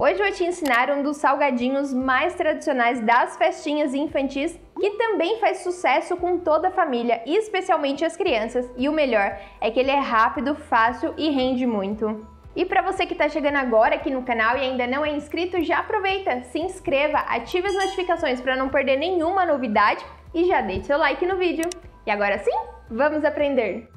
Hoje eu vou te ensinar um dos salgadinhos mais tradicionais das festinhas infantis, que também faz sucesso com toda a família, e especialmente as crianças. E o melhor é que ele é rápido, fácil e rende muito. E para você que está chegando agora aqui no canal e ainda não é inscrito, já aproveita, se inscreva, ative as notificações para não perder nenhuma novidade e já deixe seu like no vídeo. E agora sim, vamos aprender!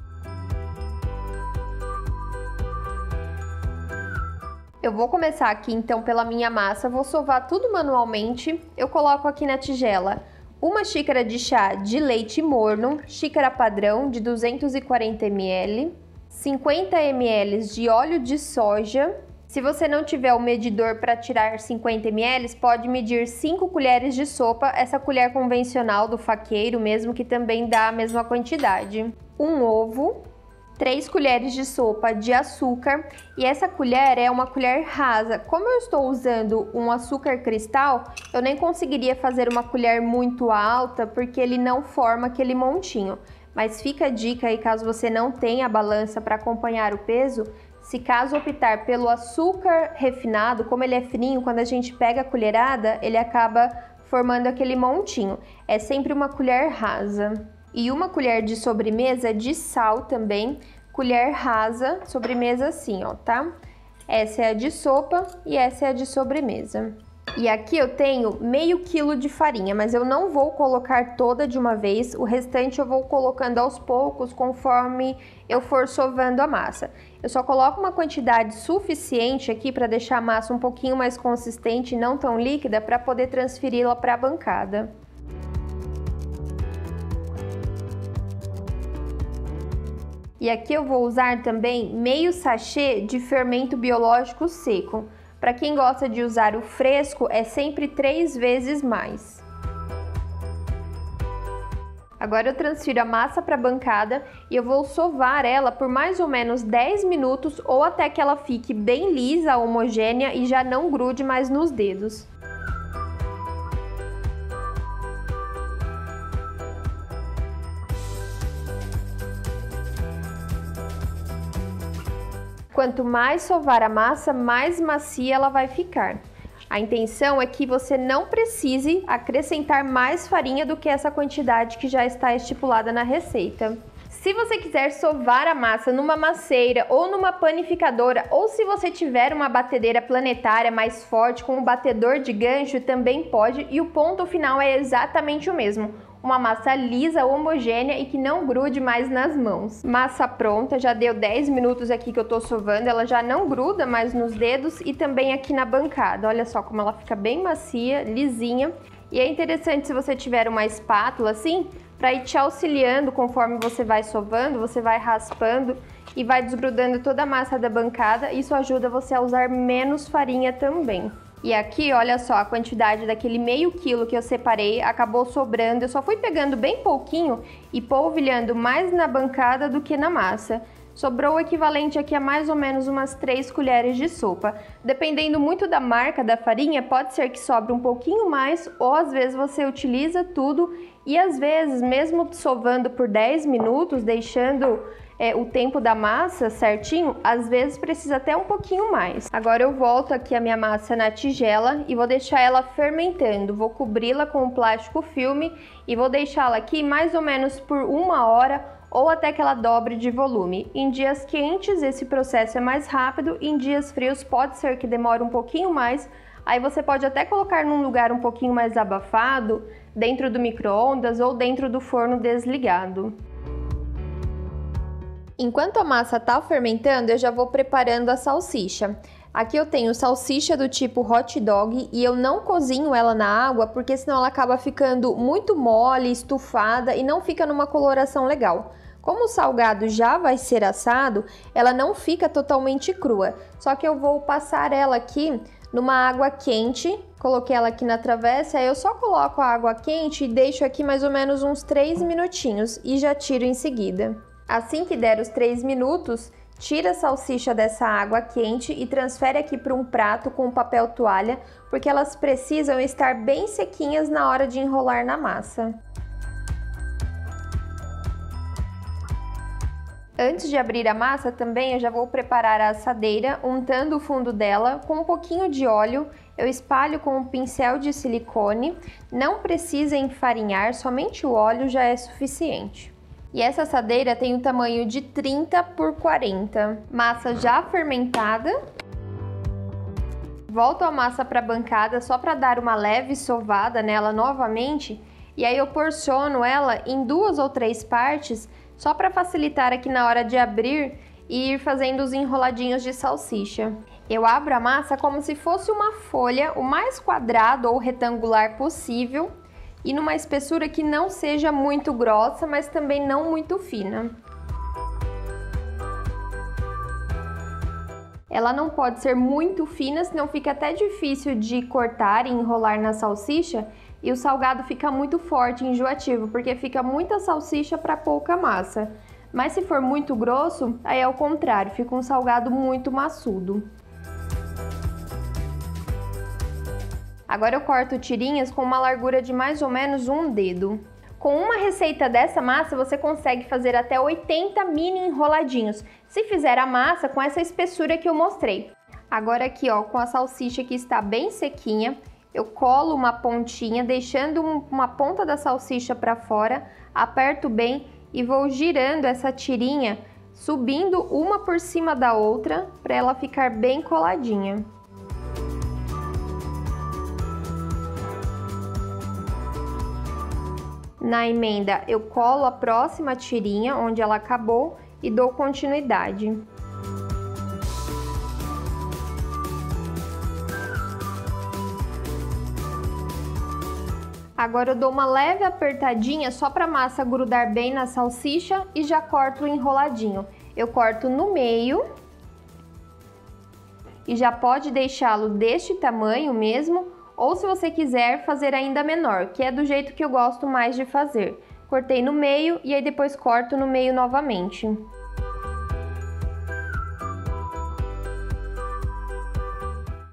Eu vou começar aqui então pela minha massa, vou sovar tudo manualmente. Eu coloco aqui na tigela uma xícara de chá de leite morno, xícara padrão de 240 ml, 50 ml de óleo de soja. Se você não tiver o medidor para tirar 50 ml, pode medir 5 colheres de sopa, essa colher convencional do faqueiro mesmo, que também dá a mesma quantidade. Um ovo, 3 colheres de sopa de açúcar, e essa colher é uma colher rasa. Como eu estou usando um açúcar cristal, eu nem conseguiria fazer uma colher muito alta, porque ele não forma aquele montinho. Mas fica a dica aí, caso você não tenha a balança para acompanhar o peso, se caso optar pelo açúcar refinado, como ele é fininho, quando a gente pega a colherada, ele acaba formando aquele montinho. É sempre uma colher rasa. E uma colher de sobremesa de sal também, colher rasa, sobremesa assim, ó, tá? Essa é a de sopa e essa é a de sobremesa. E aqui eu tenho meio quilo de farinha, mas eu não vou colocar toda de uma vez, o restante eu vou colocando aos poucos conforme eu for sovando a massa. Eu só coloco uma quantidade suficiente aqui para deixar a massa um pouquinho mais consistente e não tão líquida, para poder transferi-la para a bancada. E aqui eu vou usar também meio sachê de fermento biológico seco. Para quem gosta de usar o fresco, é sempre 3 vezes mais. Agora eu transfiro a massa para a bancada e eu vou sovar ela por mais ou menos 10 minutos ou até que ela fique bem lisa, homogênea e já não grude mais nos dedos. Quanto mais sovar a massa, mais macia ela vai ficar. A intenção é que você não precise acrescentar mais farinha do que essa quantidade que já está estipulada na receita. Se você quiser sovar a massa numa masseira ou numa panificadora, ou se você tiver uma batedeira planetária mais forte com um batedor de gancho, também pode, e o ponto final é exatamente o mesmo. Uma massa lisa, homogênea e que não grude mais nas mãos. Massa pronta, já deu 10 minutos aqui que eu tô sovando, ela já não gruda mais nos dedos e também aqui na bancada. Olha só como ela fica bem macia, lisinha. E é interessante se você tiver uma espátula assim, para ir te auxiliando conforme você vai sovando, você vai raspando e vai desgrudando toda a massa da bancada. Isso ajuda você a usar menos farinha também. E aqui, olha só, a quantidade daquele meio quilo que eu separei acabou sobrando. Eu só fui pegando bem pouquinho e polvilhando mais na bancada do que na massa. Sobrou o equivalente aqui a mais ou menos umas 3 colheres de sopa. Dependendo muito da marca da farinha, pode ser que sobre um pouquinho mais, ou às vezes você utiliza tudo e às vezes, mesmo sovando por 10 minutos, deixando o tempo da massa certinho, às vezes precisa até um pouquinho mais. Agora eu volto aqui a minha massa na tigela e vou deixar ela fermentando. Vou cobri-la com um plástico filme e vou deixá-la aqui mais ou menos por 1 hora ou até que ela dobre de volume. Em dias quentes esse processo é mais rápido, em dias frios pode ser que demore um pouquinho mais. Aí você pode até colocar num lugar um pouquinho mais abafado, dentro do micro-ondas ou dentro do forno desligado. Enquanto a massa está fermentando, eu já vou preparando a salsicha. Aqui eu tenho salsicha do tipo hot dog e eu não cozinho ela na água, porque senão ela acaba ficando muito mole, estufada e não fica numa coloração legal. Como o salgado já vai ser assado, ela não fica totalmente crua. Só que eu vou passar ela aqui numa água quente. Coloquei ela aqui na travessa, aí eu só coloco a água quente e deixo aqui mais ou menos uns 3 minutinhos e já tiro em seguida. Assim que der os 3 minutos, tira a salsicha dessa água quente e transfere aqui para um prato com papel toalha, porque elas precisam estar bem sequinhas na hora de enrolar na massa. Antes de abrir a massa também eu já vou preparar a assadeira, untando o fundo dela com um pouquinho de óleo. Eu espalho com um pincel de silicone, não precisa enfarinhar, somente o óleo já é suficiente. E essa assadeira tem o tamanho de 30 por 40. Massa já fermentada. Volto a massa para a bancada só para dar uma leve sovada nela novamente. E aí eu porciono ela em 2 ou 3 partes, só para facilitar aqui na hora de abrir e ir fazendo os enroladinhos de salsicha. Eu abro a massa como se fosse uma folha, o mais quadrado ou retangular possível e numa espessura que não seja muito grossa, mas também não muito fina. Ela não pode ser muito fina, senão fica até difícil de cortar e enrolar na salsicha e o salgado fica muito forte e enjoativo, porque fica muita salsicha para pouca massa. Mas se for muito grosso, aí é o contrário, fica um salgado muito maçudo. Agora eu corto tirinhas com uma largura de mais ou menos um dedo. Com uma receita dessa massa, você consegue fazer até 80 mini enroladinhos, se fizer a massa com essa espessura que eu mostrei. Agora aqui, ó, com a salsicha que está bem sequinha, eu colo uma pontinha, deixando uma ponta da salsicha para fora, aperto bem e vou girando essa tirinha, subindo uma por cima da outra, para ela ficar bem coladinha. Na emenda, eu colo a próxima tirinha, onde ela acabou, e dou continuidade. Agora eu dou uma leve apertadinha só para a massa grudar bem na salsicha e já corto o enroladinho. Eu corto no meio e já pode deixá-lo deste tamanho mesmo, ou se você quiser fazer ainda menor, que é do jeito que eu gosto mais de fazer. Cortei no meio e aí depois corto no meio novamente.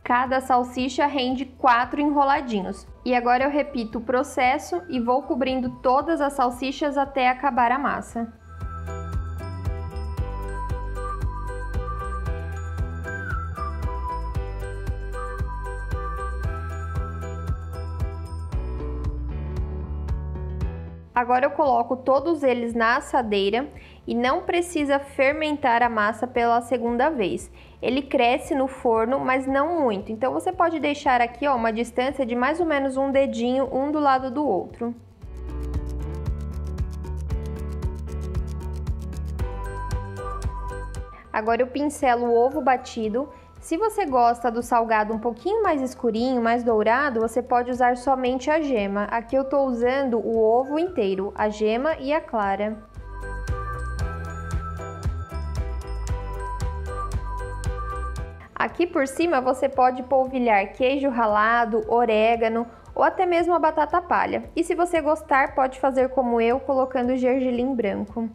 Cada salsicha rende 4 enroladinhos. E agora eu repito o processo e vou cobrindo todas as salsichas até acabar a massa. Agora eu coloco todos eles na assadeira e não precisa fermentar a massa pela segunda vez. Ele cresce no forno, mas não muito. Então você pode deixar aqui, ó, uma distância de mais ou menos um dedinho, um do lado do outro. Agora eu pincelo o ovo batido. Se você gosta do salgado um pouquinho mais escurinho, mais dourado, você pode usar somente a gema. Aqui eu estou usando o ovo inteiro, a gema e a clara. Aqui por cima você pode polvilhar queijo ralado, orégano ou até mesmo a batata palha. E se você gostar, pode fazer como eu, colocando gergelim branco.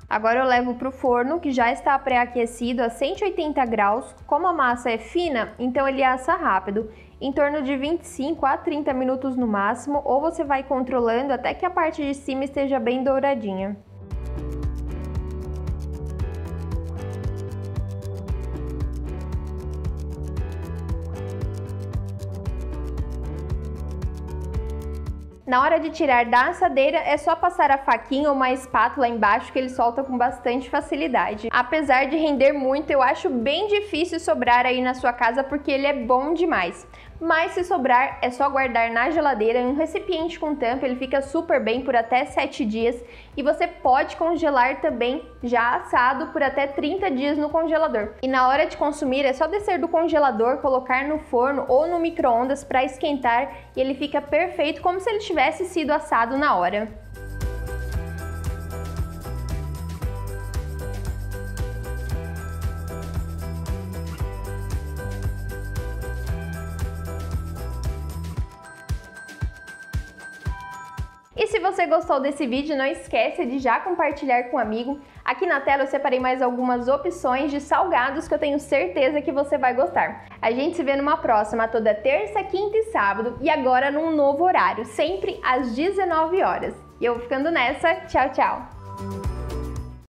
Agora eu levo para o forno, que já está pré-aquecido a 180 graus. Como a massa é fina, então ele assa rápido, em torno de 25 a 30 minutos no máximo, ou você vai controlando até que a parte de cima esteja bem douradinha. Na hora de tirar da assadeira, é só passar a faquinha ou uma espátula embaixo que ele solta com bastante facilidade. Apesar de render muito, eu acho bem difícil sobrar aí na sua casa porque ele é bom demais. Mas se sobrar, é só guardar na geladeira em um recipiente com tampa, ele fica super bem por até 7 dias. E você pode congelar também já assado por até 30 dias no congelador. E na hora de consumir, é só descer do congelador, colocar no forno ou no micro-ondas para esquentar e ele fica perfeito, como se ele tivesse sido assado na hora. E se você gostou desse vídeo, não esquece de já compartilhar com um amigo. Aqui na tela eu separei mais algumas opções de salgados que eu tenho certeza que você vai gostar. A gente se vê numa próxima, toda terça, quinta e sábado, e agora num novo horário, sempre às 19 horas. E eu vou ficando nessa, tchau, tchau!